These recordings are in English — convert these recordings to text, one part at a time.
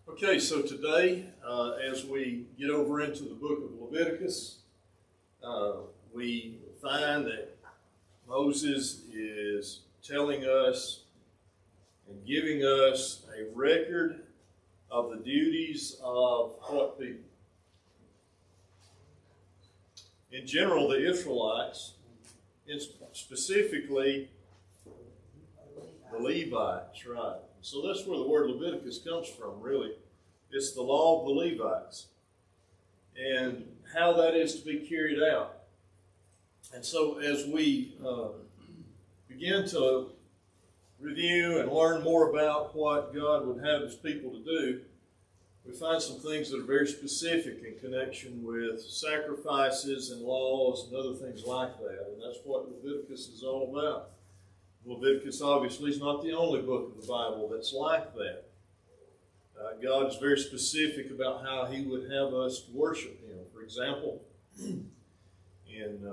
Okay, so today, as we get over into the book of Leviticus, we find that Moses is telling us and giving us a record of the duties of what people? In general, the Israelites, and specifically the Levites, right? So that's where the word Leviticus comes from, really. It's the law of the Levites and how that is to be carried out. And so as we begin to review and learn more about what God would have His people to do, we find some things that are very specific in connection with sacrifices and laws and other things like that. And that's what Leviticus is all about. Leviticus obviously is not the only book of the Bible that's like that. God is very specific about how He would have us worship Him. For example, in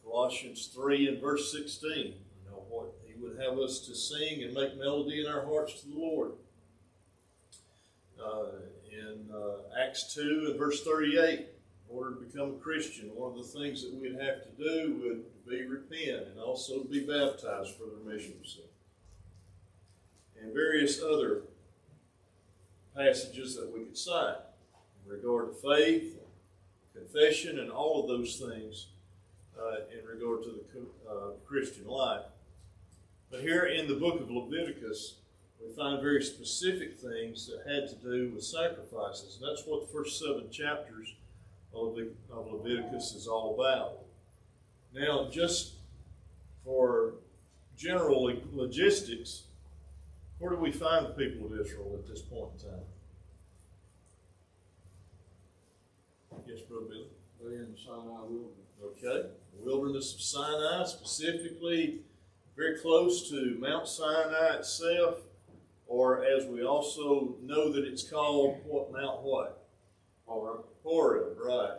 Colossians 3 and verse 16, what He would have us to sing and make melody in our hearts to the Lord. In Acts 2 and verse 38, in order to become a Christian, one of the things that we'd have to do would be repent and also be baptized for the remission of sin. And various other passages that we could cite in regard to faith, confession, and all of those things in regard to the Christian life. But here in the book of Leviticus, we find very specific things that had to do with sacrifices. And that's what the first 7 chapters of Leviticus is all about. Now, just for general logistics, where do we find the people of Israel at this point in time? Yes, Brother Billy? They're in the Sinai wilderness. Okay. The wilderness of Sinai, specifically very close to Mount Sinai itself, or as we also know that it's called, Mount what? Horeb, right.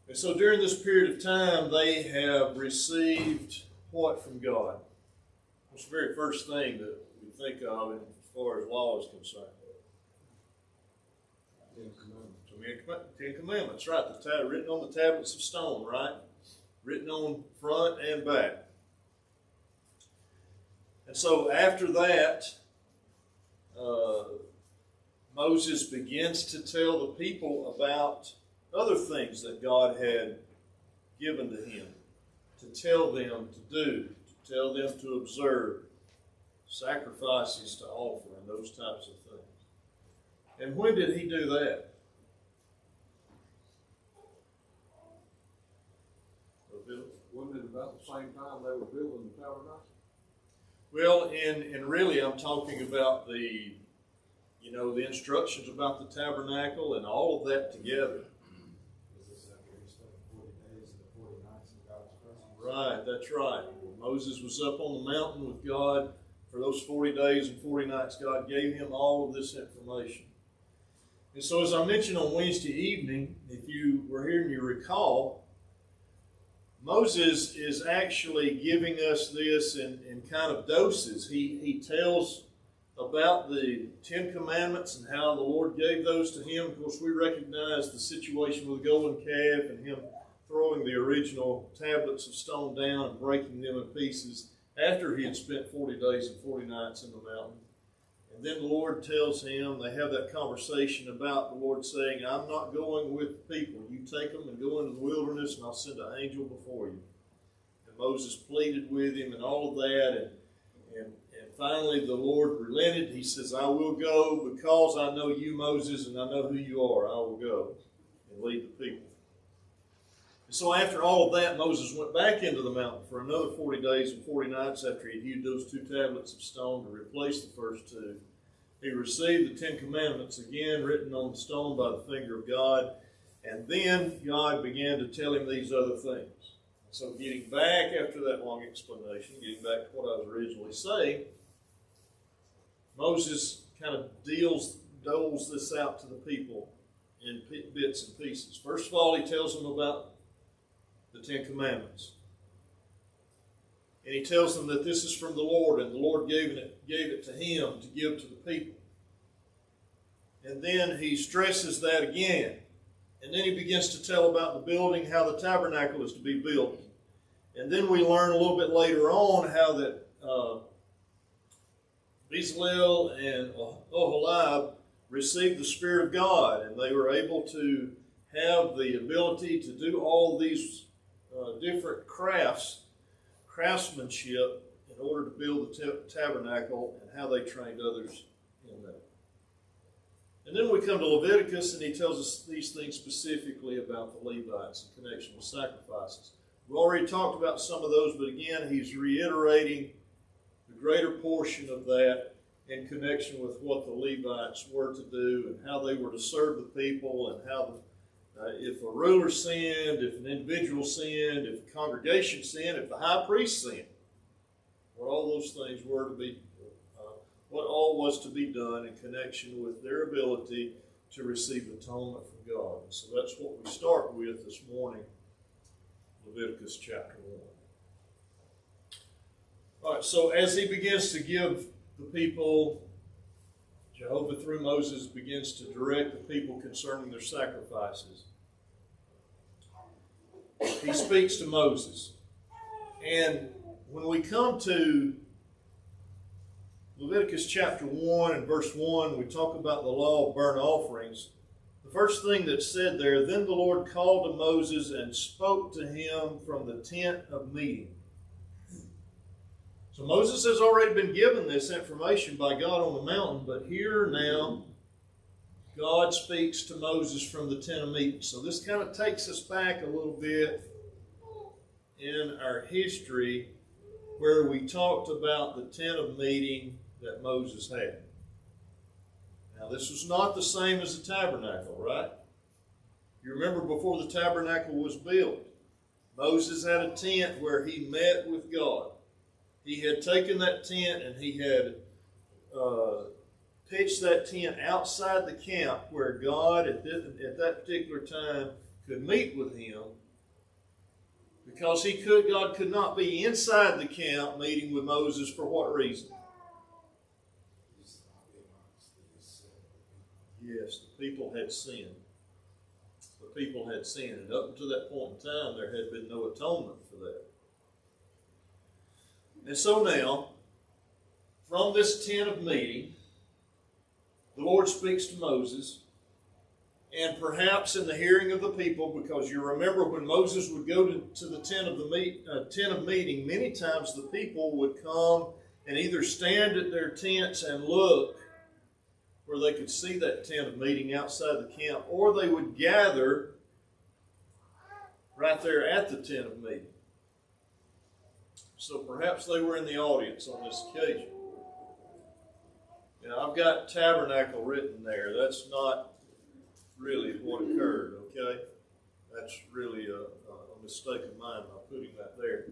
And so during this period of time, they have received what from God? What's the very first thing that we think of as far as law is concerned? Ten Commandments, right. Written on the tablets of stone, right? Written on front and back. And so after that, Moses begins to tell the people about other things that God had given to him, to tell them to do, to tell them to observe, sacrifices to offer, and those types of things. And when did he do that? Wasn't it about the same time they were building the tabernacle? Well, and really I'm talking about the instructions about the tabernacle and all of that together. Right, that's right. Moses was up on the mountain with God for those 40 days and 40 nights. God gave him all of this information. And so as I mentioned on Wednesday evening, if you were here and you recall, Moses is actually giving us this in kind of doses. He tells about the 10 Commandments and how the Lord gave those to him. Of course, we recognize the situation with the golden calf and him throwing the original tablets of stone down and breaking them in pieces after he had spent 40 days and 40 nights in the mountain. And then the Lord tells him, they have that conversation about the Lord saying, I'm not going with the people. You take them and go into the wilderness and I'll send an angel before you. And Moses pleaded with him and all of that. And finally the Lord relented. He says, I will go because I know you, Moses, and I know who you are. I will go and lead the people. And so after all of that, Moses went back into the mountain for another 40 days and 40 nights after he had hewed those 2 tablets of stone to replace the first 2. He received the 10 Commandments again, written on the stone by the finger of God. And then God began to tell him these other things. So getting back after that long explanation, getting back to what I was originally saying, Moses kind of doles this out to the people in bits and pieces. First of all, he tells them about the 10 Commandments. And he tells them that this is from the Lord, and the Lord gave it to him to give to the people. And then he stresses that again. And then he begins to tell about the building, how the tabernacle is to be built. And then we learn a little bit later on how that Bezalel and Oholiab received the Spirit of God, and they were able to have the ability to do all these different craftsmanship in order to build the tabernacle, and how they trained others in that. And then we come to Leviticus, and he tells us these things specifically about the Levites in connection with sacrifices. We've already talked about some of those, but again, he's reiterating the greater portion of that in connection with what the Levites were to do and how they were to serve the people, and how if a ruler sinned, if an individual sinned, if a congregation sinned, if the high priest sinned, what all those things were to be, what all was to be done in connection with their ability to receive atonement from God. And so that's what we start with this morning, Leviticus chapter 1. All right, so as he begins to give the people, Jehovah through Moses begins to direct the people concerning their sacrifices. He speaks to Moses. And when we come to Leviticus chapter 1 and verse 1, we talk about the law of burnt offerings. The first thing that's said there, then the Lord called to Moses and spoke to him from the tent of meeting. So Moses has already been given this information by God on the mountain, but here now, God speaks to Moses from the tent of meeting. So this kind of takes us back a little bit in our history where we talked about the tent of meeting that Moses had. Now this was not the same as the tabernacle, right? You remember before the tabernacle was built, Moses had a tent where he met with God. He had taken that tent and he had pitched that tent outside the camp where God at that particular time could meet with him, because God could not be inside the camp meeting with Moses. For what reason? Yes, the people had sinned. The people had sinned, and up until that point in time there had been no atonement for that. And so now, from this tent of meeting, the Lord speaks to Moses, and perhaps in the hearing of the people, because you remember when Moses would go to the tent of meeting, many times the people would come and either stand at their tents and look where they could see that tent of meeting outside the camp, or they would gather right there at the tent of meeting. So perhaps they were in the audience on this occasion. Now, I've got tabernacle written there. That's not really what occurred, okay? That's really a mistake of mine by putting that there.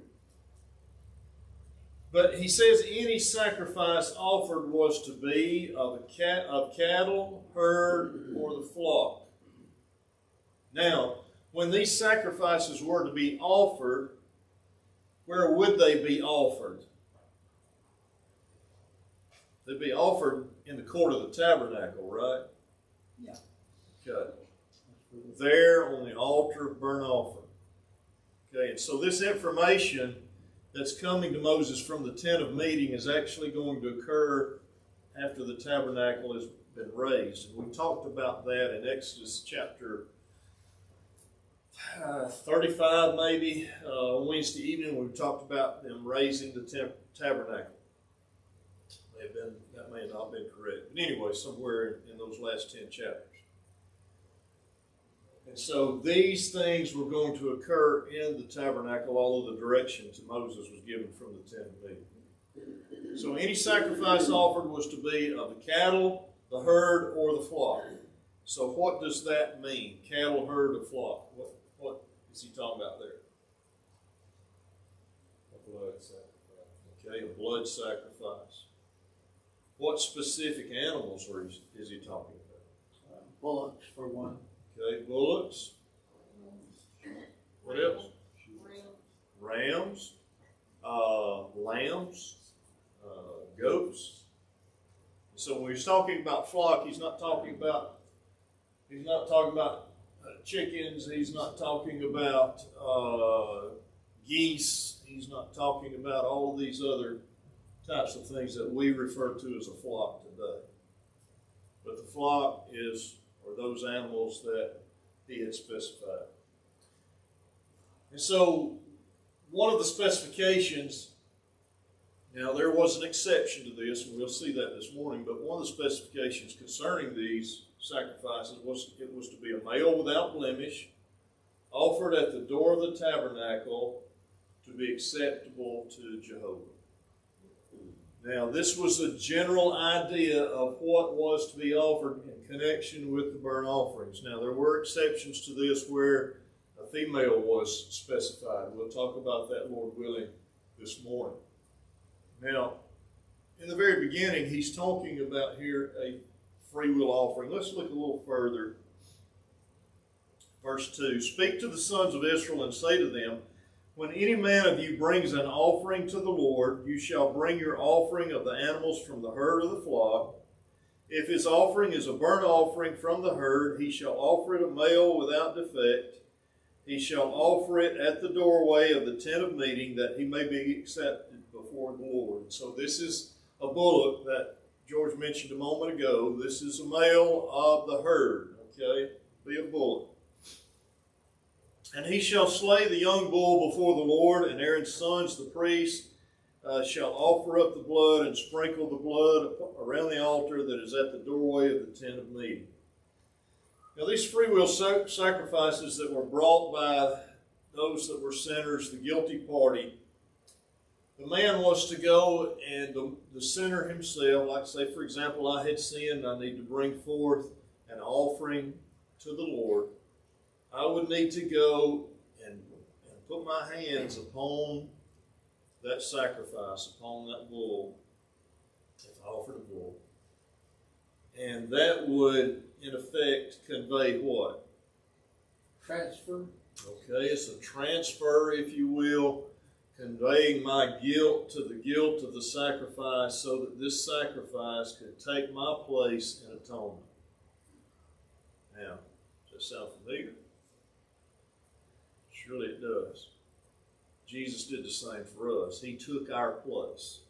But he says any sacrifice offered was to be of cattle, herd, or the flock. Now, when these sacrifices were to be offered, where would they be offered? They'd be offered in the court of the tabernacle, right? Yeah. Okay. There on the altar of burnt offering. Okay, and so this information that's coming to Moses from the tent of meeting is actually going to occur after the tabernacle has been raised. And we talked about that in Exodus chapter 35 maybe, on Wednesday evening. We talked about them raising the tabernacle. That may have not been correct. But anyway, somewhere in those last 10 chapters. And so these things were going to occur in the tabernacle, although the direction to Moses was given from the tent of meeting. So any sacrifice offered was to be of the cattle, the herd, or the flock. So what does that mean? Cattle, herd, or flock? What is he talking about there? A blood sacrifice. Okay, a blood sacrifice. What specific animals is he talking about? Bullocks, for one. Okay, bullocks. What else? Rams. Lambs. Goats. So when he's talking about flock, he's not talking about chickens. He's not talking about geese. He's not talking about all of these other types of things that we refer to as a flock today. But the flock are those animals that he had specified. And so one of the specifications, now there was an exception to this, and we'll see that this morning, but one of the specifications concerning these sacrifices was it was to be a male without blemish, offered at the door of the tabernacle to be acceptable to Jehovah. Now, this was a general idea of what was to be offered in connection with the burnt offerings. Now, there were exceptions to this where a female was specified. We'll talk about that, Lord willing, this morning. Now, in the very beginning, he's talking about here a free will offering. Let's look a little further. Verse 2, "Speak to the sons of Israel and say to them, when any man of you brings an offering to the Lord, you shall bring your offering of the animals from the herd or the flock. If his offering is a burnt offering from the herd, he shall offer it a male without defect. He shall offer it at the doorway of the tent of meeting, that he may be accepted before the Lord." So this is a bullock that George mentioned a moment ago. This is a male of the herd, okay? Be a bullock. "And he shall slay the young bull before the Lord, and Aaron's sons, the priests, shall offer up the blood and sprinkle the blood around the altar that is at the doorway of the tent of meeting." Now, these free will sacrifices that were brought by those that were sinners, the guilty party, the man was to go, and the sinner himself, like say, for example, I had sinned, I need to bring forth an offering to the Lord. I would need to go and put my hands upon that sacrifice, upon that bull, if I offered a bull. And that would, in effect, convey what? Transfer. Okay, it's a transfer, if you will, conveying my guilt to the guilt of the sacrifice, so that this sacrifice could take my place in atonement. Now, does that sound familiar? Surely it does. Jesus did the same for us. He took our place.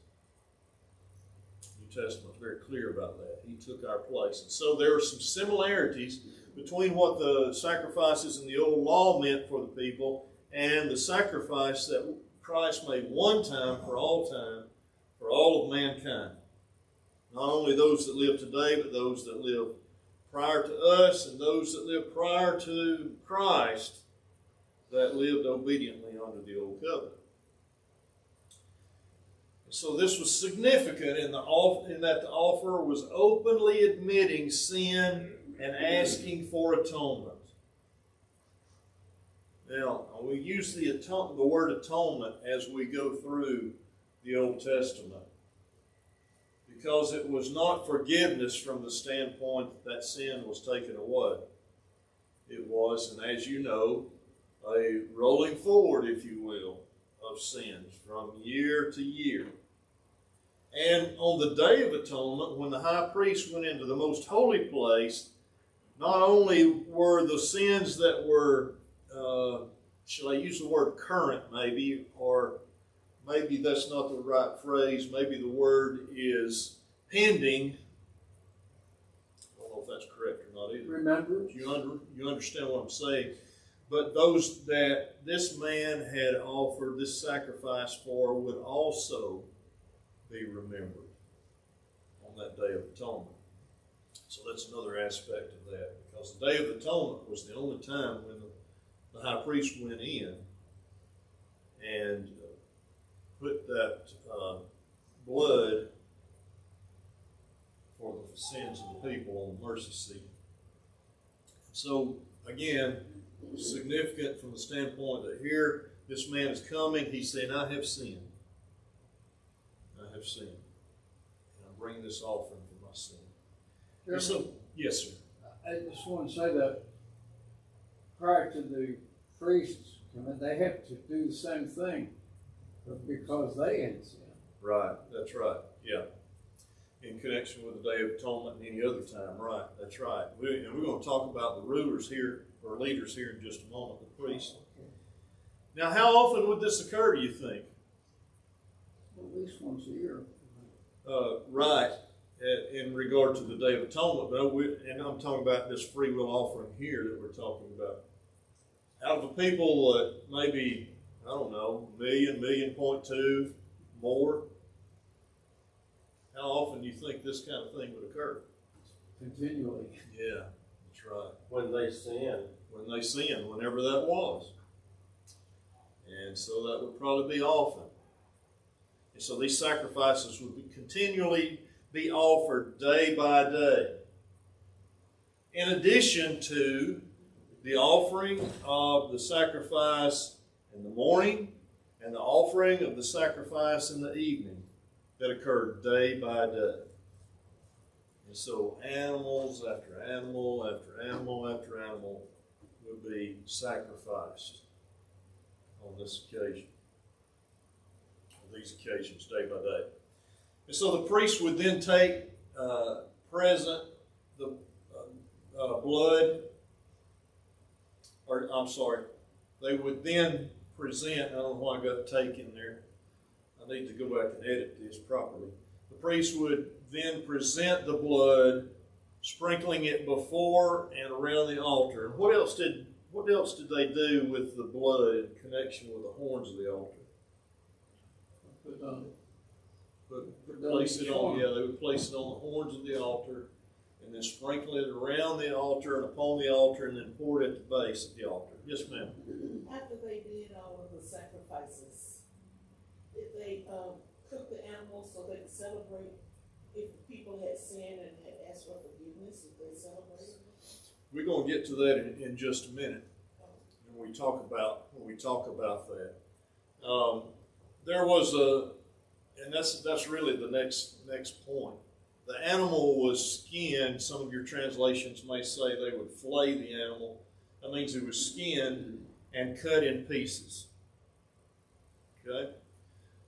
The New Testament's very clear about that. He took our place. And so there are some similarities between what the sacrifices in the old law meant for the people and the sacrifice that Christ made one time, for all of mankind. Not only those that live today, but those that live prior to us and those that live prior to Christ, that lived obediently under the old covenant. So this was significant in that the offerer was openly admitting sin and asking for atonement. Now, we use the word atonement as we go through the Old Testament, because it was not forgiveness from the standpoint that sin was taken away. It was, and as you know, a rolling forward, if you will, of sins from year to year. And on the Day of Atonement, when the high priest went into the most holy place, not only were the sins that were, shall I use the word current maybe, or maybe that's not the right phrase, maybe the word is pending. I don't know if that's correct or not either. Remember? You understand what I'm saying? But those that this man had offered this sacrifice for would also be remembered on that Day of Atonement. So that's another aspect of that, because the Day of Atonement was the only time when the high priest went in and put that blood for the sins of the people on the mercy seat. So again, significant from the standpoint that here this man is coming, he's saying, I have sinned. I have sinned. And I'm bringing this offering for my sin. So, yes, sir. I just want to say that prior to the priests coming, they have to do the same thing because they had sinned. Right, that's right, yeah. in connection with the Day of Atonement and any other time, right? That's right. And we're going to talk about the rulers here, or leaders here in just a moment, the priests. Now, how often would this occur, do you think? At least once a year. Right, in regard to the Day of Atonement, and I'm talking about this free will offering here that we're talking about. Out of the people, maybe, I don't know, 1.2 more, how often do you think this kind of thing would occur? Continually. Yeah, that's right. When they sin. When they sin, whenever that was. And so that would probably be often. And so these sacrifices would continually be offered day by day. In addition to the offering of the sacrifice in the morning and the offering of the sacrifice in the evening that occurred day by day. And so animals after animal after animal after animal would be sacrificed on this occasion, on these occasions, day by day. And so the priest would then take present the blood, or I'm sorry, they would then present, I don't know why I got take in there. I need to go back and edit this properly. The priest would then present the blood, sprinkling it before and around the altar. And what else did they do with the blood in connection with the horns of the altar? Place it on, they would place it on the horns of the altar, and then sprinkle it around the altar and upon the altar, and then pour it at the base of the altar. Yes, ma'am. After they did all of the sacrifices, did they cook the animals so they could celebrate if people had sinned and had asked for forgiveness? If they celebrated? We're going to get to that in just a minute when we talk about that. There was and that's really the next point. The animal was skinned. Some of your translations may say they would flay the animal. That means it was skinned and cut in pieces. Okay?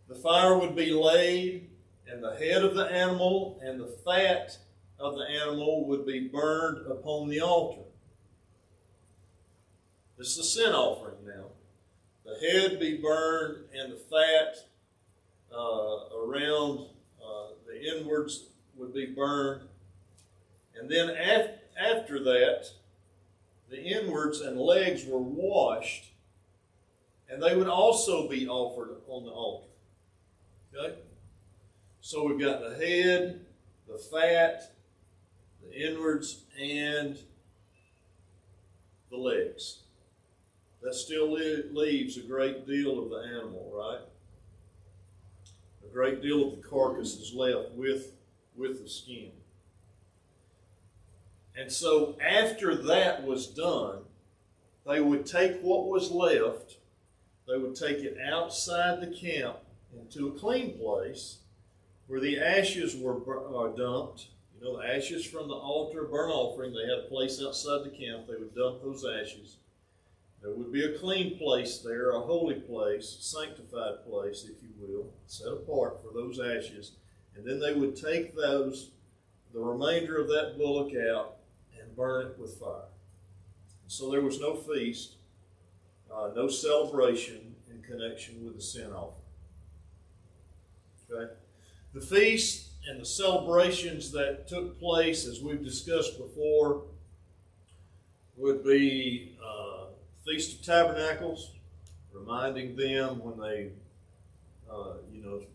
The fire would be laid, and the head of the animal and the fat of the animal would be burned upon the altar. This is a sin offering now. The head be burned and the fat around the inwards would be burned. And then after that, the inwards and legs were washed, and they would also be offered on the altar. Okay? So we've got the head, the fat, the inwards, and the legs. That still leaves a great deal of the animal, right? A great deal of the carcass is left with the skin. And so after that was done, they would take what was left, they would take it outside the camp into a clean place where the ashes were dumped. You know, the ashes from the altar burnt offering, they had a place outside the camp. They would dump those ashes. There would be a clean place there, a holy place, a sanctified place, if you will, set apart for those ashes. And then they would take the remainder of that bullock out and burn it with fire. So there was no feast, no celebration in connection with the sin offering. Okay? The feast and the celebrations that took place, as we've discussed before, would be Feast of Tabernacles, reminding them when they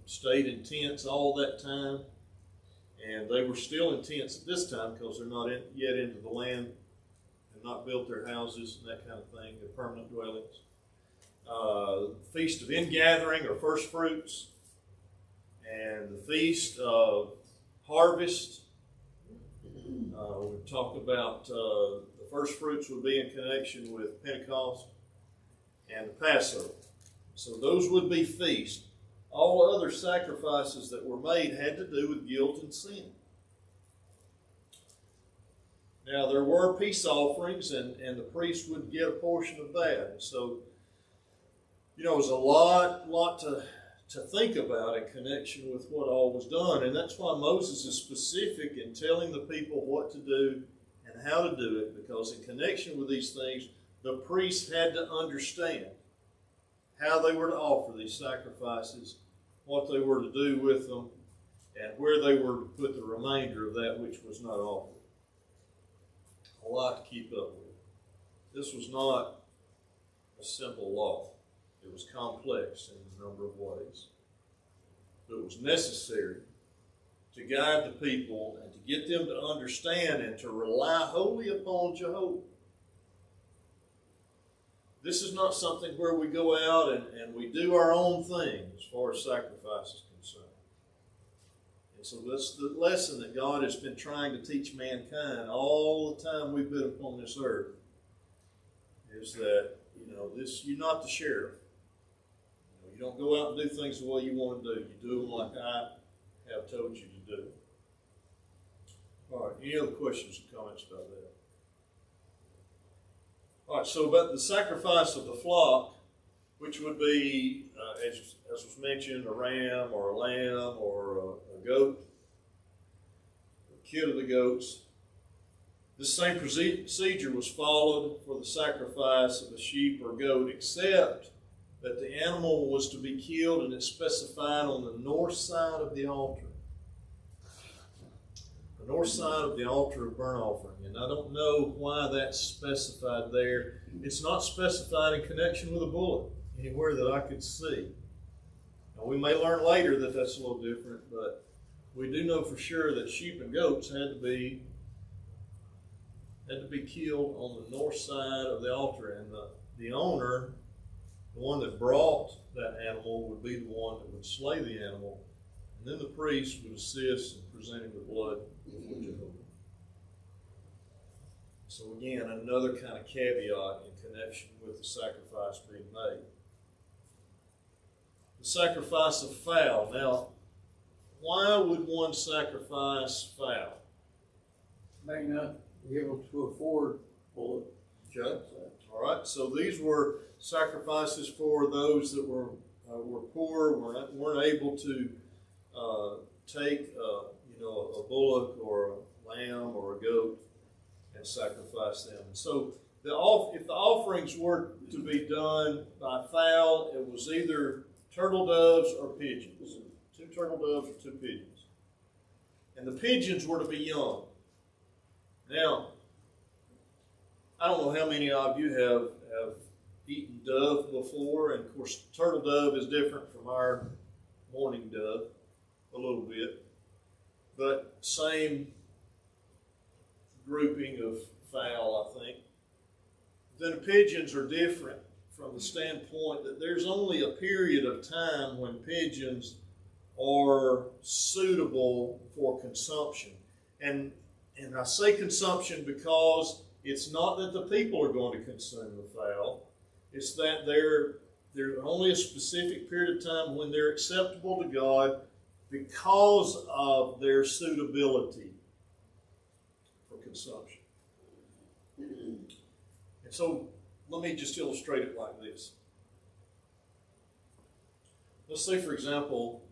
stayed in tents all that time. And they were still in tents at this time because they're not yet into the land and not built their houses and that kind of thing, their permanent dwellings. Feast of Ingathering or First Fruits, and the Feast of Harvest. We've talked about the First Fruits would be in connection with Pentecost and the Passover. So those would be feasts. All other sacrifices that were made had to do with guilt and sin. Now, there were peace offerings, and the priest would get a portion of that. So, it was a lot to think about in connection with what all was done. And that's why Moses is specific in telling the people what to do and how to do it, because in connection with these things, the priests had to understand how they were to offer these sacrifices, what they were to do with them, and where they were to put the remainder of that which was not offered. A lot to keep up with. This was not a simple law. It was complex in a number of ways. But it was necessary to guide the people and to get them to understand and to rely wholly upon Jehovah. This is not something where we go out and we do our own thing as far as sacrifice is concerned. And so that's the lesson that God has been trying to teach mankind all the time we've been upon this earth, is that, you're not the sheriff. You don't go out and do things the way you want to do. You do them like I have told you to do. All right, any other questions or comments about that? All right, so about the sacrifice of the flock, which would be, as was mentioned, a ram or a lamb or a goat, a kid of the goats. This same procedure was followed for the sacrifice of a sheep or goat, except that the animal was to be killed, and it's specified on the north side of the altar. The north side of the altar of burnt offering. And I don't know why that's specified there. It's not specified in connection with a bullock anywhere that I could see. Now, we may learn later that that's a little different, but we do know for sure that sheep and goats had to be killed on the north side of the altar, and the owner, the one that brought that animal, would be the one that would slay the animal, and then the priest would assist in presenting the blood before Jehovah. So again, another kind of caveat in connection with the sacrifice being made. The sacrifice of fowl. Now, why would one sacrifice fowl? May not be able to afford bullock. Okay. All right. So these were sacrifices for those that were poor, weren't able to take a bullock or a lamb or a goat and sacrifice them. So if the offerings were to be done by fowl, it was either turtle doves or pigeons. 2 turtle doves or 2 pigeons. And the pigeons were to be young. Now, I don't know how many of you have eaten dove before, and of course turtle dove is different from our mourning dove a little bit, but same grouping of fowl, I think. Then the pigeons are different from the standpoint that there's only a period of time when pigeons are suitable for consumption. And I say consumption because it's not that the people are going to consume the fowl. It's that there's only a specific period of time when they're acceptable to God because of their suitability for consumption. And so let me just illustrate it like this. Let's say, for example,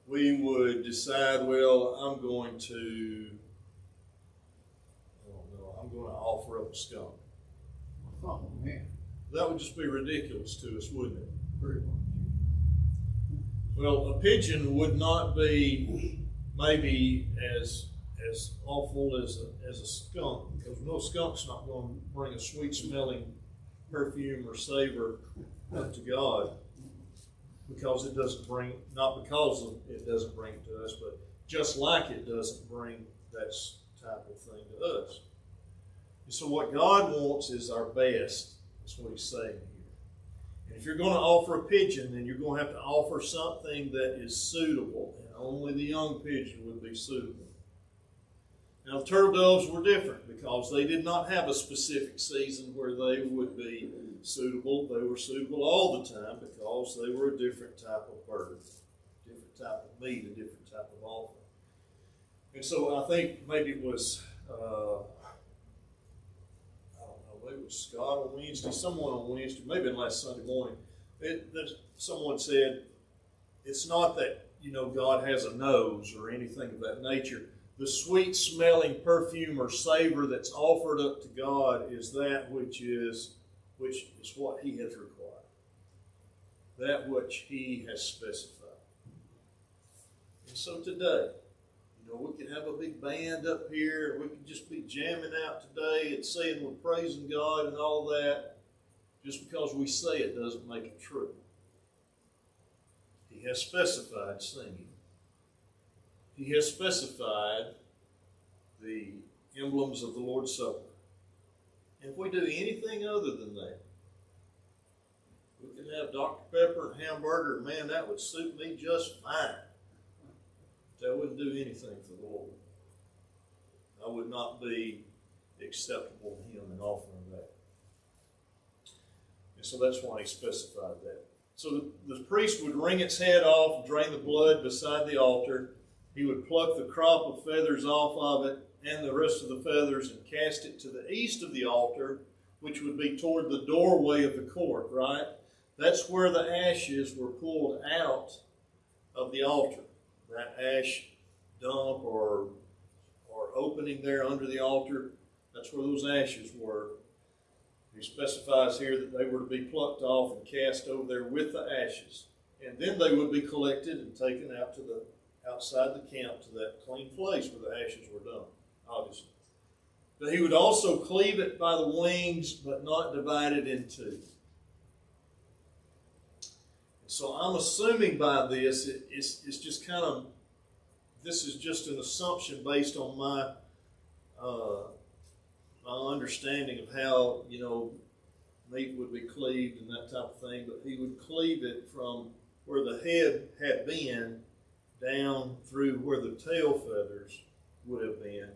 we would decide, well, I'm going to offer up a skunk. Oh, man. That would just be ridiculous to us, wouldn't it? Pretty much. Well, a pigeon would not be maybe as awful as a skunk, because no skunk's not going to bring a sweet-smelling perfume or savor to God, because it doesn't bring, not because of it doesn't bring it to us, but just like it doesn't bring that type of thing to us. And so what God wants is our best. That's what he's saying here. And if you're going to offer a pigeon, then you're going to have to offer something that is suitable. And only the young pigeon would be suitable. Now, the turtle doves were different because they did not have a specific season where they would be suitable. They were suitable all the time because they were a different type of bird, a different type of meat, a different type of offering. And so I think maybe it was Scott on Wednesday, someone on Wednesday, maybe last Sunday morning, Someone said, it's not that, God has a nose or anything of that nature. The sweet smelling perfume or savor that's offered up to God is that which is what He has required, that which He has specified. And so today, we could have a big band up here, and we could just be jamming out today and saying we're praising God and all that. Just because we say it doesn't make it true. He has specified singing. He has specified the emblems of the Lord's Supper. And if we do anything other than that, we can have Dr. Pepper and hamburger, and man, that would suit me just fine. That wouldn't do anything for the Lord. I would not be acceptable to Him in offering that. And so that's why He specified that. So the priest would wring its head off and drain the blood beside the altar. He would pluck the crop of feathers off of it and the rest of the feathers and cast it to the east of the altar, which would be toward the doorway of the court, right? That's where the ashes were pulled out of the altar. That ash dump or opening there under the altar, that's where those ashes were. He specifies here that they were to be plucked off and cast over there with the ashes. And then they would be collected and taken out to the outside the camp to that clean place where the ashes were dumped, obviously. But he would also cleave it by the wings, but not divide it in two. So I'm assuming by this, it's just kind of, this is just an assumption based on my understanding of how, meat would be cleaved and that type of thing. But he would cleave it from where the head had been down through where the tail feathers would have been,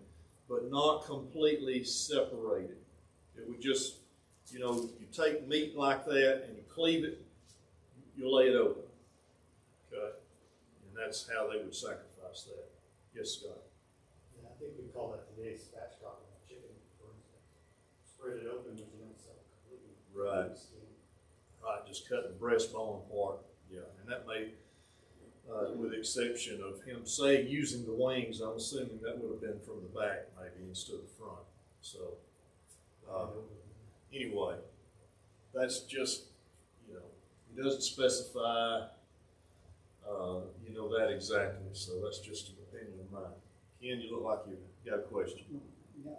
but not completely separated. It would just, you take meat like that and you cleave it, you lay it open. Okay? And that's how they would sacrifice that. Yes, Scott? Yeah, I think we call that today spatchcock on chicken, for instance. Spread it open with the inside completely. Right. Right, just cut the breastbone apart. Yeah, and that may, with the exception of him saying using the wings, I'm assuming that would have been from the back maybe instead of the front. So, anyway, that's just, he doesn't specify, that exactly. So that's just an opinion of mine. Ken, you look like you got a question. Yeah.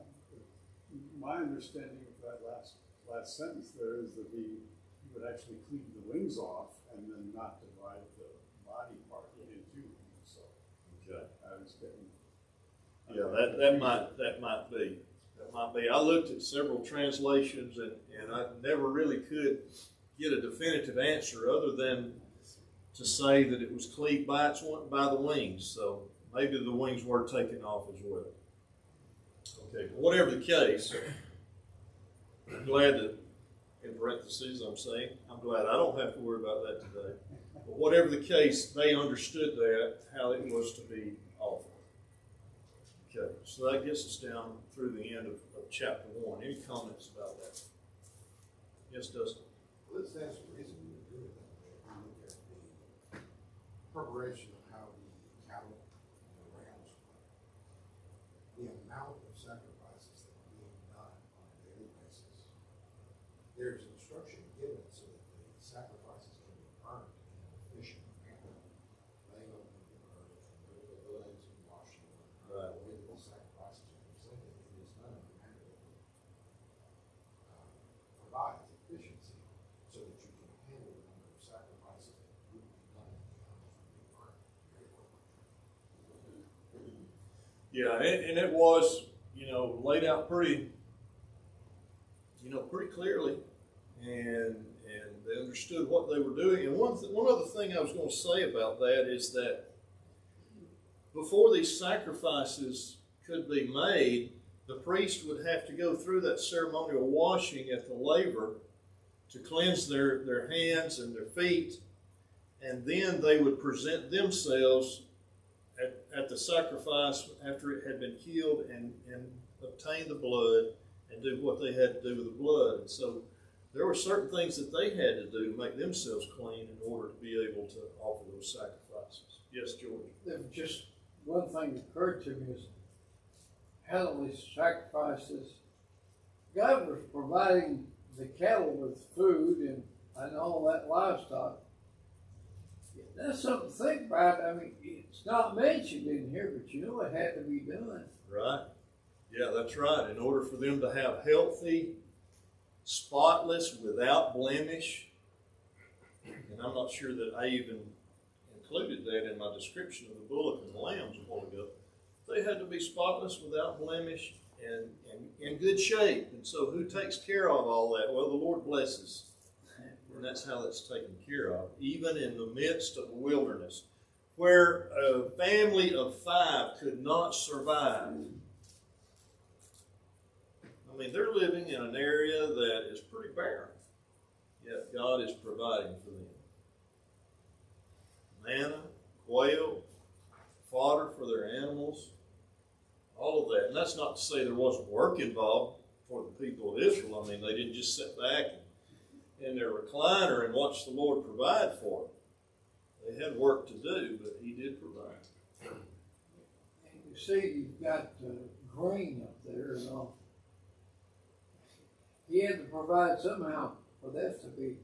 My understanding of that last sentence there is that he would actually cleave the wings off and then not divide the body part in two. So okay. I was getting. Yeah, that might be. I looked at several translations and I never really could get a definitive answer other than to say that it was cleaved by the wings. So maybe the wings were taken off as well. Okay, but whatever the case, I'm glad that, in parentheses, I'm glad I don't have to worry about that today. But whatever the case, they understood that, how it was to be offered. Okay, so that gets us down through the end of chapter 1. Any comments about that? Yes, Dustin? Well, this stands to reason we would do it that way. If we look at the preparation of how the cattle and the rams were, the amount of sacrifices that are being done on a daily basis, there's instruction given so that the sacrifices can be burnt in an efficient manner. Laying open the bird and the legs and washing them. Right. The way that the sacrifices are presented, it is done in a manner that provides efficiency so that you can handle the number of sacrifices that would be done if the animals would be burnt very quickly. Yeah, and it was, laid out pretty clearly, and they understood what they were doing. And one other thing I was going to say about that is that before these sacrifices could be made, the priest would have to go through that ceremonial washing at the laver to cleanse their hands and their feet, and then they would present themselves at the sacrifice after it had been killed and obtain the blood and do what they had to do with the blood. And so there were certain things that they had to do to make themselves clean in order to be able to offer those sacrifices. Yes, George? There was just one thing that occurred to me is heavenly sacrifices. God was providing the cattle with food and all that livestock. That's something to think about. I mean, it's not mentioned in here, but you know it had to be done. Right. Yeah, that's right. In order for them to have healthy, spotless, without blemish, and I'm not sure that I even included that in my description of the bullock and the lambs a while ago, they had to be spotless, without blemish, and in good shape. And so who takes care of all that? Well, the Lord blesses. And that's how that's taken care of, even in the midst of the wilderness, where a family of 5 could not survive. I mean, they're living in an area that is pretty barren, yet God is providing for them. Manna, quail, fodder for their animals, all of that. And that's not to say there wasn't work involved for the people of Israel. I mean, they didn't just sit back in their recliner and watch the Lord provide for them. They had work to do, but He did provide. And you see, you've got grain up there and all. He had to provide somehow for that to be.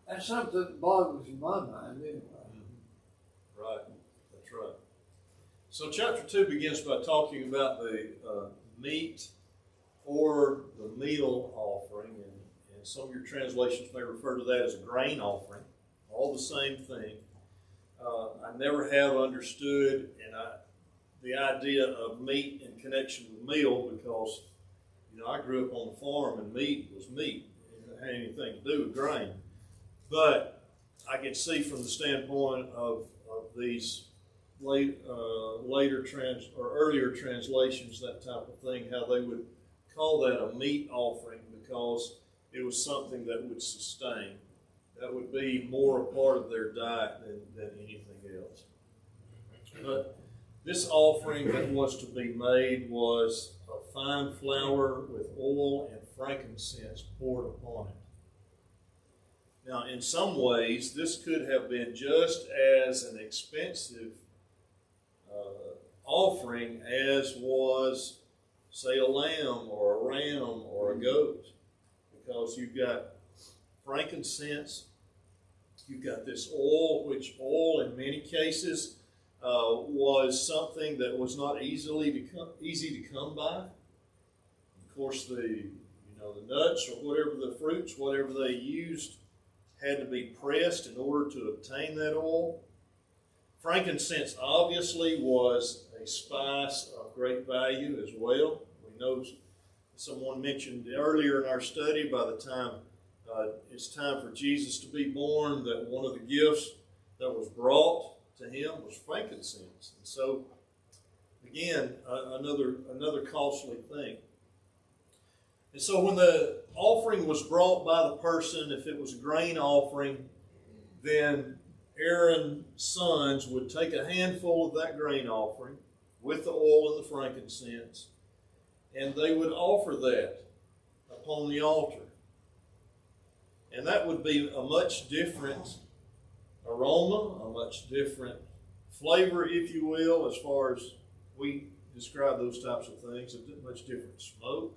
That's something that boggles my mind anyway. Right, that's right. So chapter 2 begins by talking about the meat or the meal offering, and some of your translations may refer to that as a grain offering, all the same thing. I never have understood the idea of meat in connection with meal, because I grew up on the farm and meat was meat. It didn't have anything to do with grain. But I can see from the standpoint of these earlier translations, that type of thing, how they would call that a meat offering, because it was something that would sustain. That would be more a part of their diet than anything else. But this offering that was to be made was of fine flour with oil and frankincense poured upon it. Now, in some ways, this could have been just as an expensive offering as was, say, a lamb or a ram or a goat, because you've got frankincense, you've got this oil, which oil in many cases was something that was not easy to come by. Of course, the nuts or whatever, the fruits, whatever they used, had to be pressed in order to obtain that oil. Frankincense obviously was a spice of great value as well. We know someone mentioned earlier in our study, by the time it's time for Jesus to be born, that one of the gifts that was brought to him was frankincense. And so, again, another costly thing. And so when the offering was brought by the person, if it was a grain offering, then Aaron's sons would take a handful of that grain offering with the oil and the frankincense, and they would offer that upon the altar. And that would be a much different aroma, a much different flavor, if you will, as far as we describe those types of things, a much different smoke.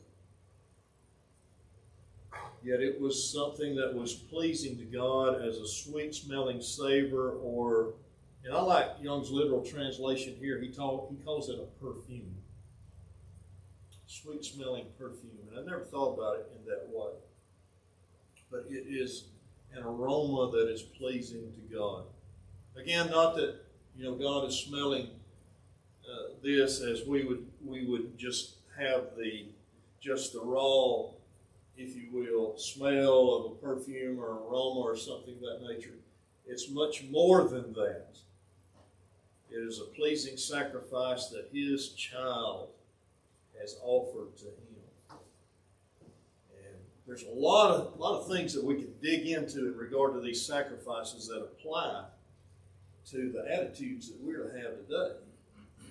Yet it was something that was pleasing to God as a sweet-smelling savor, and I like Young's literal translation here. He calls it a perfume. Sweet-smelling perfume. And I never thought about it in that way. But it is an aroma that is pleasing to God. Again, not that God is smelling this as we would just have the raw, if you will, smell of a perfume or aroma or something of that nature. It's much more than that. It is a pleasing sacrifice that His child has offered to Him. And there's a lot of things that we could dig into in regard to these sacrifices that apply to the attitudes that we're to have today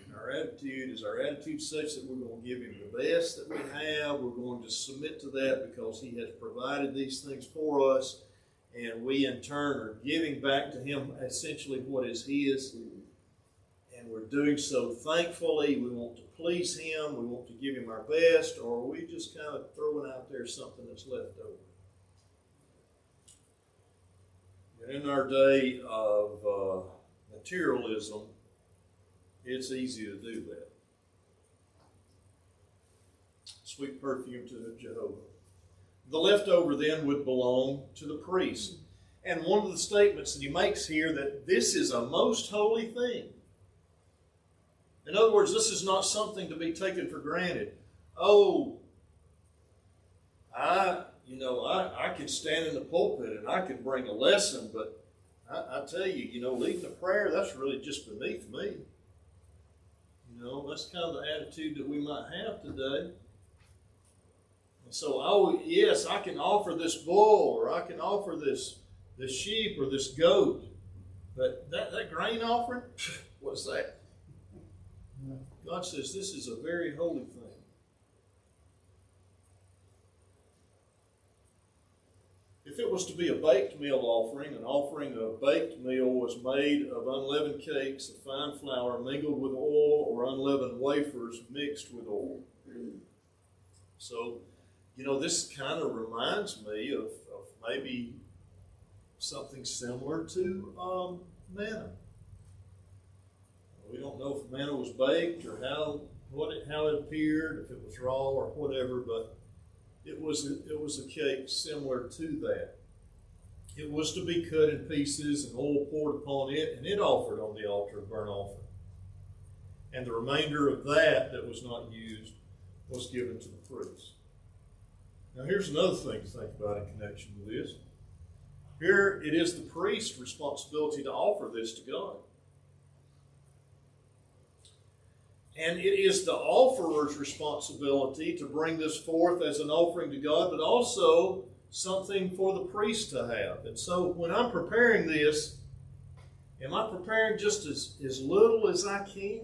in our our attitude? Is our attitude such that we're going to give him the best that we have? We're going to submit to that because he has provided these things for us, and we in turn are giving back to him essentially what is his, and we're doing so thankfully. We want to please him. We want to give him our best, or are we just kind of throwing out there something that's left over? And in our day of materialism, it's easy to do that. Sweet perfume to Jehovah. The leftover then would belong to the priest. And one of the statements that he makes here, that this is a most holy thing. In other words, this is not something to be taken for granted. Oh, I can stand in the pulpit and I can bring a lesson, but I tell you, leading a prayer, that's really just beneath me. That's kind of the attitude that we might have today. And so, yes, I can offer this bull, or I can offer this sheep, or this goat. But that grain offering, what's that? God says this is a very holy thing. If it was to be a baked meal offering, an offering of baked meal was made of unleavened cakes of fine flour mingled with oil, or unleavened wafers mixed with oil. So, this kind of reminds me of maybe something similar to manna. We don't know if manna was baked or how it appeared, if it was raw or whatever, but it was a cake similar to that. It was to be cut in pieces and oil poured upon it, and it offered on the altar of burnt offering. And the remainder of that was not used was given to the priest. Now here's another thing to think about in connection with this. Here it is the priest's responsibility to offer this to God. And it is the offerer's responsibility to bring this forth as an offering to God, but also something for the priest to have. And so when I'm preparing this, am I preparing just as little as I can?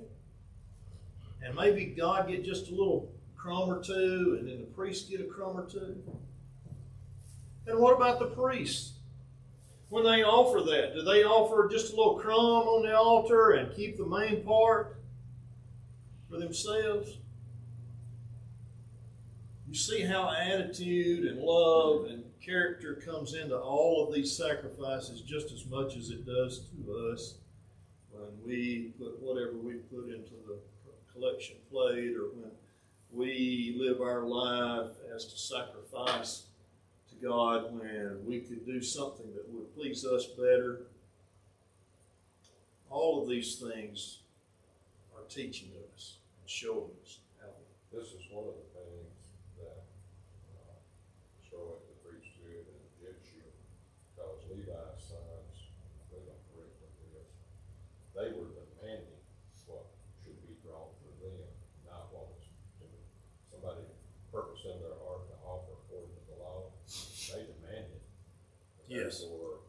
And maybe God get just a little crumb or two, and then the priest get a crumb or two? And what about the priest? When they offer that, do they offer just a little crumb on the altar and keep the main part for themselves? You see how attitude and love and character comes into all of these sacrifices just as much as it does to us when we put whatever we put into the collection plate, or when we live our life as to sacrifice to God, when we could do something that would please us better. All of these things are teaching us and showing us how. This is one of the things that show at the priesthood and the judgeship, because Levi's sons, they don't correct this, they were demanding what should be drawn for them, not what was somebody purpose in their heart to offer according to the law. They demanded. Yes. Therefore,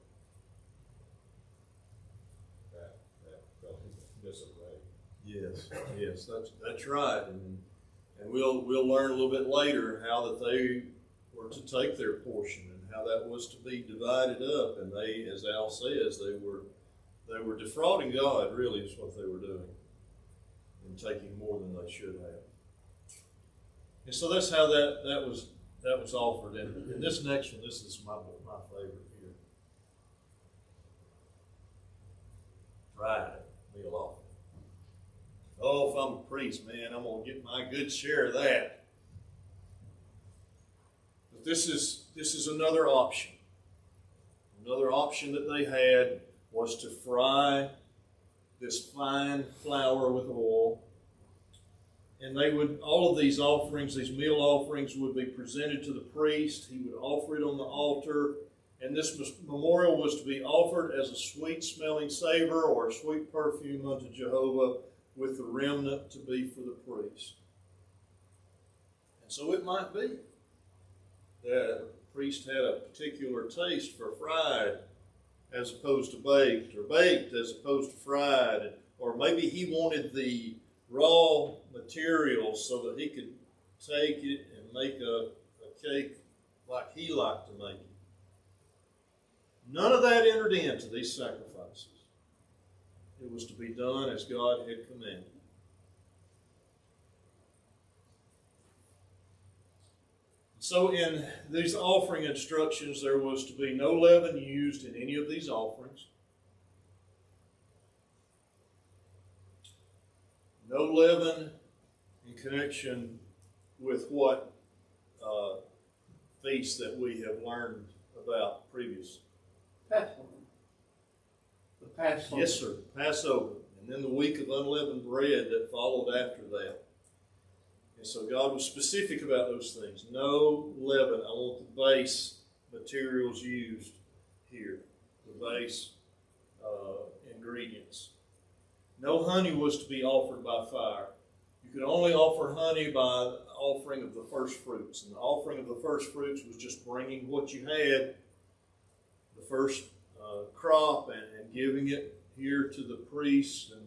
that fell into disarray. Yes, that's right, and we'll learn a little bit later how that they were to take their portion and how that was to be divided up, and they, as Al says, they were defrauding God. Really, is what they were doing, and taking more than they should have. And so that's how that was offered. And this next one, this is my favorite here. Friday meal offering. Oh, if I'm a priest, man, I'm going to get my good share of that. But this is another option. Another option that they had was to fry this fine flour with oil. And all of these offerings, these meal offerings, would be presented to the priest. He would offer it on the altar. And this memorial was to be offered as a sweet-smelling savor or a sweet perfume unto Jehovah, with the remnant to be for the priest. And so it might be that the priest had a particular taste for fried as opposed to baked, or baked as opposed to fried, or maybe he wanted the raw materials so that he could take it and make a cake like he liked to make it. None of that entered into these sacrifices. It was to be done as God had commanded. So in these offering instructions, there was to be no leaven used in any of these offerings. No leaven in connection with what feast that we have learned about previously. Passover. The Passover. Yes, sir. Passover. And then the week of unleavened bread that followed after that. And so God was specific about those things. No leaven. I want the base materials used here. The base ingredients. No honey was to be offered by fire. You could only offer honey by the offering of the first fruits. And the offering of the first fruits was just bringing what you had, the first crop, and giving it here to the priest, and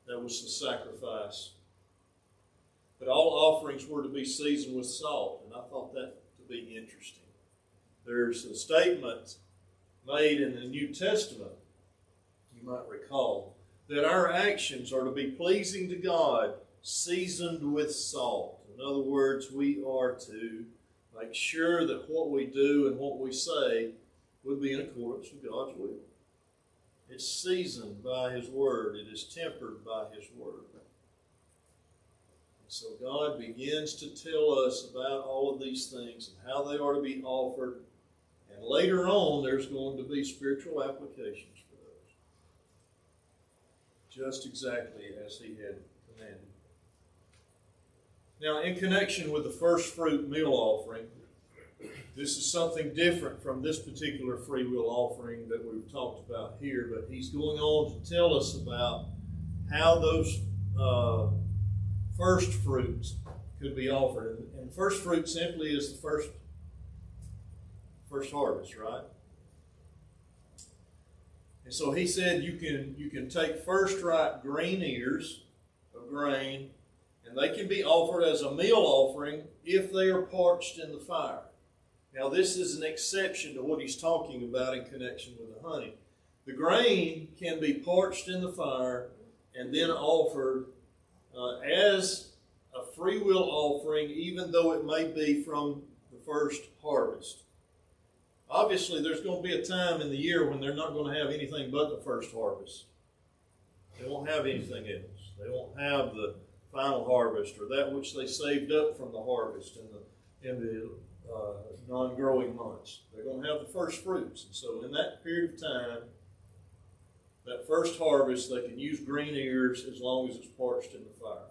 that was the sacrifice. But all offerings were to be seasoned with salt, and I thought that to be interesting. There's a statement made in the New Testament, you might recall, that our actions are to be pleasing to God, seasoned with salt. In other words, we are to make sure that what we do and what we say would be in accordance with God's will. It's seasoned by His Word. It is tempered by His Word. And so God begins to tell us about all of these things and how they are to be offered. And later on, there's going to be spiritual applications for those. Just exactly as He had commanded. Now, in connection with the first fruit meal offering, this is something different from this particular free will offering that we've talked about here, but he's going on to tell us about how those first fruits could be offered. And first fruit simply is the first harvest, right? And so he said you can take first ripe green ears of grain, and they can be offered as a meal offering if they are parched in the fire. Now, this is an exception to what he's talking about in connection with the honey. The grain can be parched in the fire and then offered as a free will offering, even though it may be from the first harvest. Obviously, there's going to be a time in the year when they're not going to have anything but the first harvest. They won't have anything else. They won't have the final harvest or that which they saved up from the harvest in the non-growing months. They're going to have the first fruits. And so in that period of time, that first harvest, they can use green ears as long as it's parched in the fire.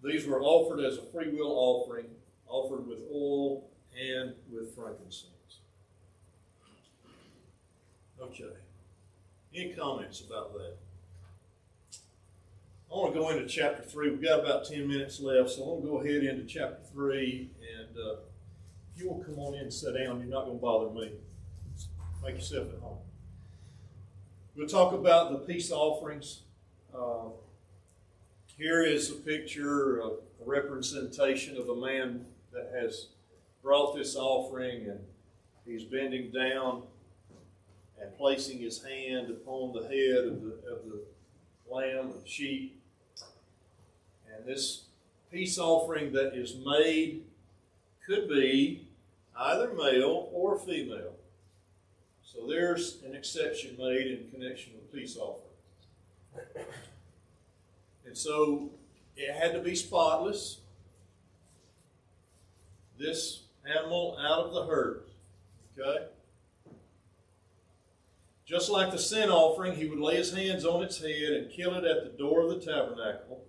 These were offered as a free will offering, offered with oil and with frankincense. Okay. Any comments about that? I want to go into chapter 3. We've got about 10 minutes left, so I want to go ahead into chapter 3. And if you want to come on in and sit down, you're not going to bother me. Make yourself at home. We'll talk about the peace offerings. Here is a picture of a representation of a man that has brought this offering, and he's bending down and placing his hand upon the head of the lamb or sheep. And this peace offering that is made could be either male or female. So there's an exception made in connection with peace offering. And so it had to be spotless. This animal out of the herd. Okay? Just like the sin offering, he would lay his hands on its head and kill it at the door of the tabernacle.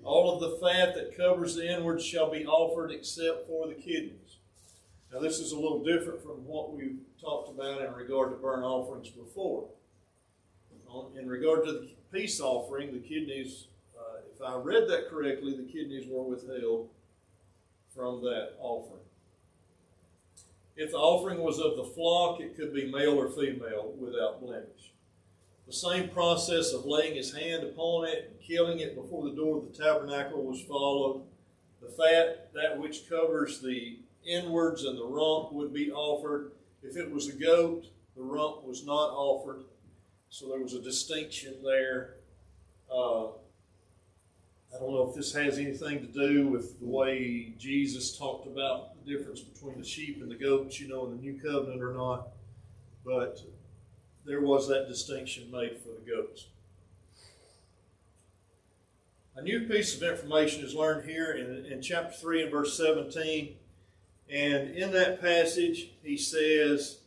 All of the fat that covers the inwards shall be offered except for the kidneys. Now this is a little different from what we've talked about in regard to burnt offerings before. In regard to the peace offering, the kidneys, if I read that correctly, the kidneys were withheld from that offering. If the offering was of the flock, it could be male or female without blemish. The same process of laying his hand upon it and killing it before the door of the tabernacle was followed. The fat, that which covers the inwards and the rump, would be offered. If it was a goat, the rump was not offered. So there was a distinction there. I don't know if this has anything to do with the way Jesus talked about the difference between the sheep and the goats, in the new covenant or not. But there was that distinction made for the goats. A new piece of information is learned here in chapter 3 and verse 17. And in that passage, he says,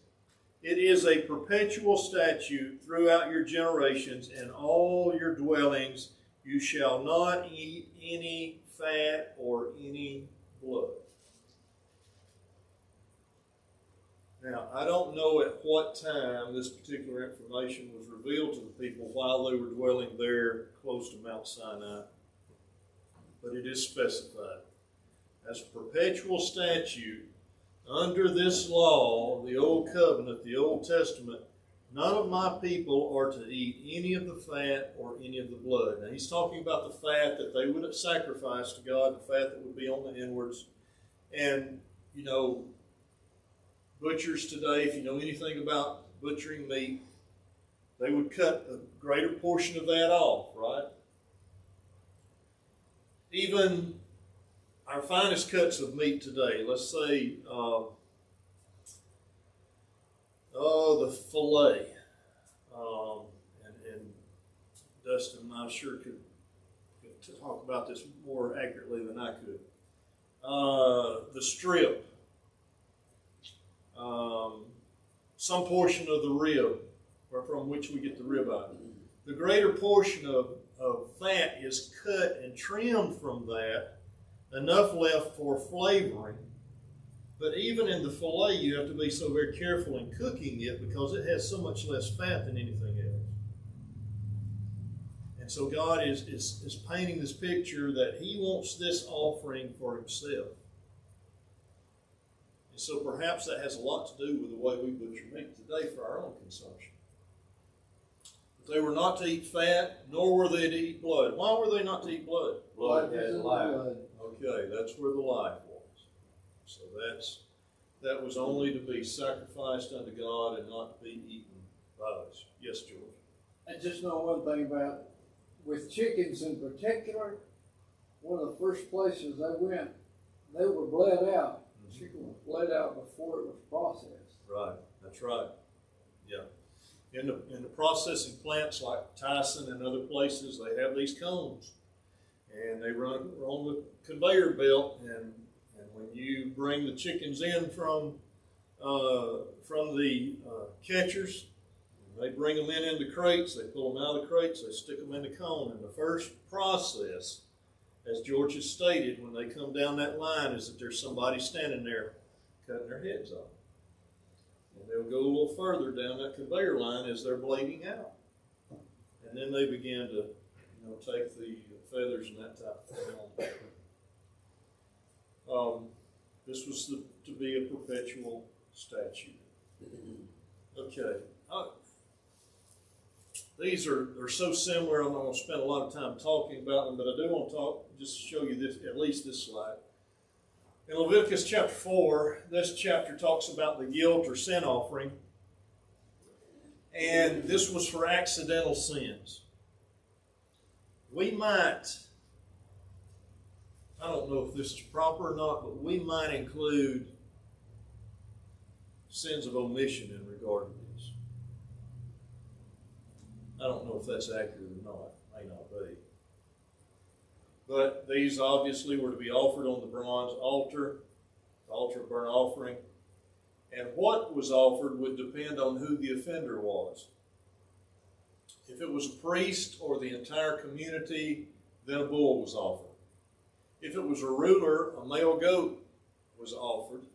"It is a perpetual statute throughout your generations and all your dwellings. You shall not eat any fat or any blood." Now, I don't know at what time this particular information was revealed to the people while they were dwelling there close to Mount Sinai, but it is specified as a perpetual statute under this law, the Old Covenant, the Old Testament. None of my people are to eat any of the fat or any of the blood. Now, he's talking about the fat that they would sacrifice to God, the fat that would be on the inwards. And, butchers today, if you know anything about butchering meat, they would cut a greater portion of that off, right? Even our finest cuts of meat today, let's say, the filet, and Dustin, I'm sure could talk about this more accurately than I could. The strip, some portion of the rib, or from which we get the ribeye. The greater portion of fat is cut and trimmed from that, enough left for flavoring. But even in the filet, you have to be so very careful in cooking it because it has so much less fat than anything else. And so God is painting this picture that he wants this offering for himself. And so perhaps that has a lot to do with the way we butcher meat today for our own consumption. But they were not to eat fat, nor were they to eat blood. Why were they not to eat blood? Blood is life. Okay, that's where the life was. So that was only to be sacrificed unto God and not to be eaten by us. Yes, George? I just know one thing about, with chickens in particular, one of the first places they went, they were bled out. Chicken was bled out before it was processed. Right, that's right. Yeah. In the processing plants like Tyson and other places, they have these cones. And they run on the conveyor belt, and when you bring the chickens in from the catchers, they bring them in the crates, they pull them out of the crates, they stick them in the cone. And the first process, as George has stated, when they come down that line, is that there's somebody standing there cutting their heads off. And they'll go a little further down that conveyor line as they're bleeding out. And then they begin to take the feathers and that type of thing on. This was to be a perpetual statute. Okay. These are so similar, I'm not going to spend a lot of time talking about them, but I do want to just show you this, at least this slide. In Leviticus chapter 4, this chapter talks about the guilt or sin offering. And this was for accidental sins. We might, I don't know if this is proper or not, but we might include sins of omission in regard to this. I don't know if that's accurate or not. May not be. But these obviously were to be offered on the bronze altar, the altar of burnt offering. And what was offered would depend on who the offender was. If it was a priest or the entire community, then a bull was offered. If it was a ruler, a male goat was offered.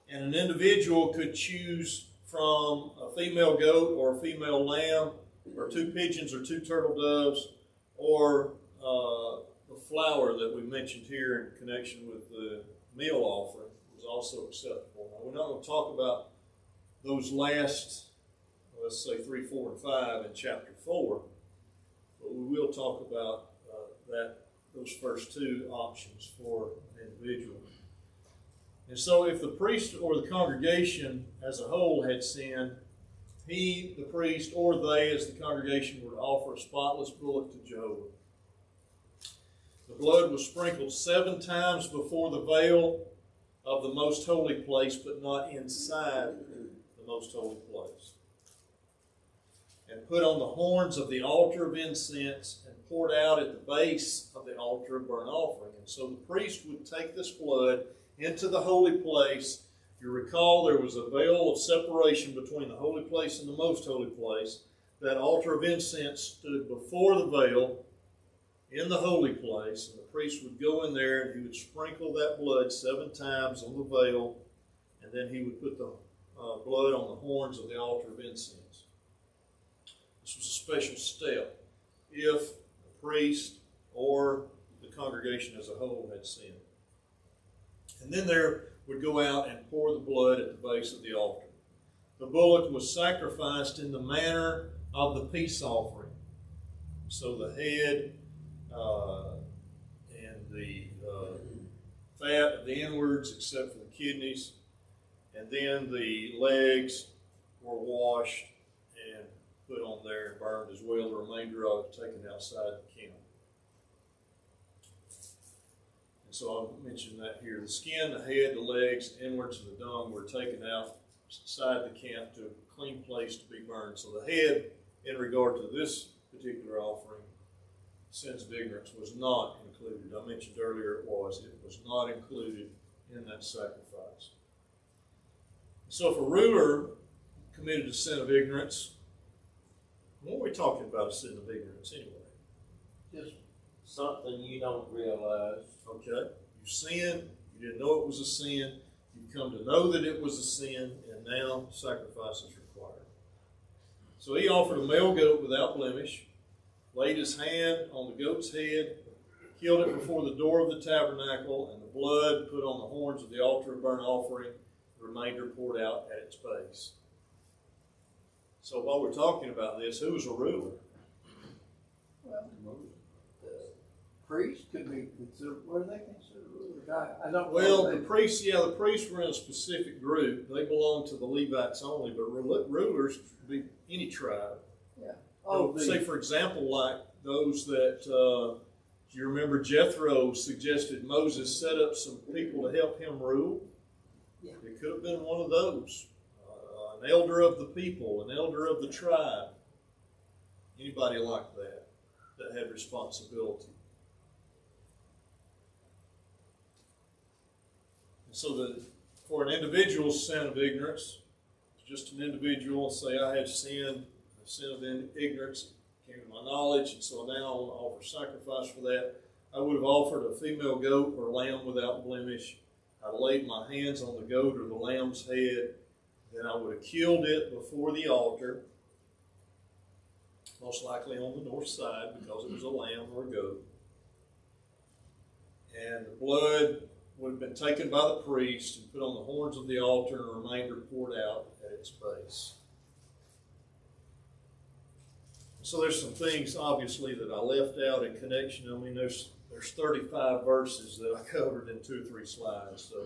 And an individual could choose from a female goat or a female lamb, or 2 pigeons or 2 turtle doves, or the flour that we mentioned here in connection with the meal offering was also acceptable. Now, we're not going to talk about those last let's say 3, 4, and 5 in chapter 4. But we will talk about those first two options for an individual. And so if the priest or the congregation as a whole had sinned, he, the priest, or they as the congregation would offer a spotless bullock to Jehovah. The blood was sprinkled 7 times before the veil of the most holy place, but not inside the most holy place, and put on the horns of the altar of incense and poured out at the base of the altar of burnt offering. And so the priest would take this blood into the holy place. You recall there was a veil of separation between the holy place and the most holy place. That altar of incense stood before the veil in the holy place, and the priest would go in there and he would sprinkle that blood 7 times on the veil, and then he would put the blood on the horns of the altar of incense. This was a special step if the priest or the congregation as a whole had sinned. And then there would go out and pour the blood at the base of the altar. The bullock was sacrificed in the manner of the peace offering. So the head and the fat of the inwards, except for the kidneys, and then the legs were washed and put on there and burned as well. The remainder of it taken outside the camp. And so I'll mention that here. The skin, the head, the legs, the inwards, and the dung were taken outside the camp to a clean place to be burned. So the head, in regard to this particular offering, sins of ignorance, was not included. I mentioned earlier it was not included in that sacrifice. So if a ruler committed a sin of ignorance, what are we talking about a sin of ignorance anyway? Just something you don't realize. Okay, you sinned, you didn't know it was a sin, you've come to know that it was a sin, and now sacrifice is required. So he offered a male goat without blemish, laid his hand on the goat's head, killed it before the door of the tabernacle, and the blood put on the horns of the altar of burnt offering, the remainder poured out at its base. So while we're talking about this, who was a ruler? Well, the priest could be considered, what are they considered rulers? I don't know. Well, the priests were in a specific group. They belonged to the Levites only, but rulers could be any tribe. Yeah. Say, for example, like those that, do you remember Jethro suggested Moses set up some people to help him rule? Yeah. It could have been one of those. An elder of the people, an elder of the tribe. Anybody like that had responsibility. And so for an individual's sin of ignorance, just an individual say, I have sinned, a sin of ignorance came to my knowledge, and so now I want to offer sacrifice for that. I would have offered a female goat or lamb without blemish. I'd laid my hands on the goat or the lamb's head. Then I would have killed it before the altar, most likely on the north side because it was a lamb or a goat. And the blood would have been taken by the priest and put on the horns of the altar, and the remainder poured out at its base. So there's some things, obviously, that I left out in connection. I mean, there's 35 verses that I covered in 2 or 3 slides. So.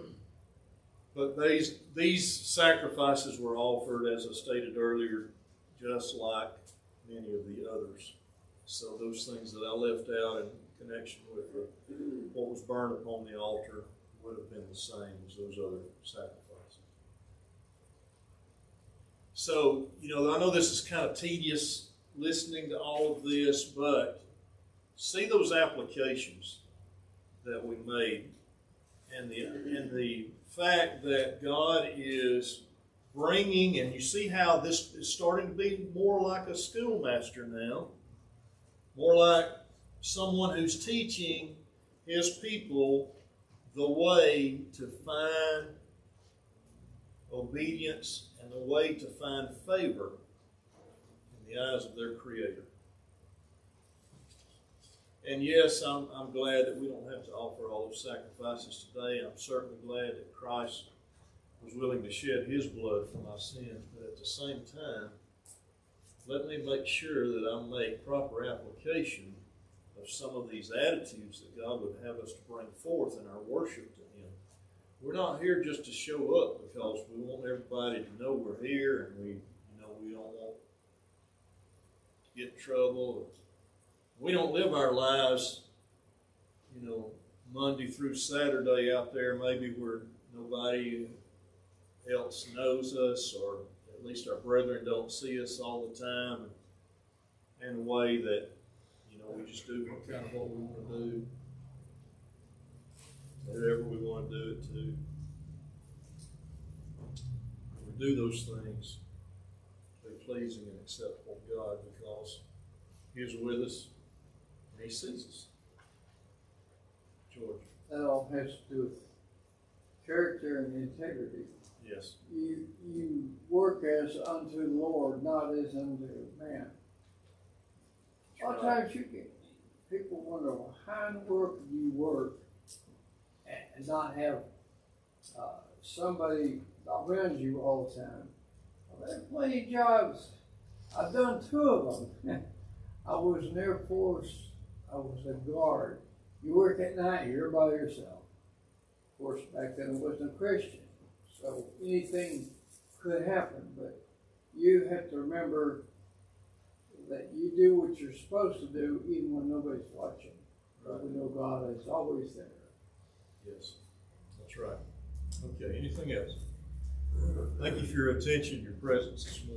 But these sacrifices were offered, as I stated earlier, just like many of the others. So those things that I left out in connection with what was burned upon the altar would have been the same as those other sacrifices. So, I know this is kind of tedious listening to all of this, but see those applications that we made and the fact that God is bringing, and you see how this is starting to be more like a schoolmaster now, more like someone who's teaching his people the way to find obedience and the way to find favor in the eyes of their Creator. And yes, I'm glad that we don't have to offer all those sacrifices today. I'm certainly glad that Christ was willing to shed his blood for my sins. But at the same time, let me make sure that I make proper application of some of these attitudes that God would have us to bring forth in our worship to Him. We're not here just to show up because we want everybody to know we're here, and we don't want to get in trouble. We don't live our lives, Monday through Saturday out there, maybe where nobody else knows us, or at least our brethren don't see us all the time, in a way that, we just do kind of what we want to do, whatever we want to do it to. We do those things to be pleasing and acceptable to God because He's with us and He sees us. George. That all has to do with character and integrity. Yes. You work as unto the Lord, not as unto man. A lot of times people wonder, well, how in the world do you work and not have somebody around you all the time? Well, there are plenty of jobs. I've done 2 of them. I was in the Air Force. I was a guard. You work at night, you're by yourself. Of course, back then I wasn't a Christian, so anything could happen, but you have to remember that you do what you're supposed to do even when nobody's watching. But we know God is always there. Yes, that's right. Okay, anything else? Thank you for your attention, your presence this morning.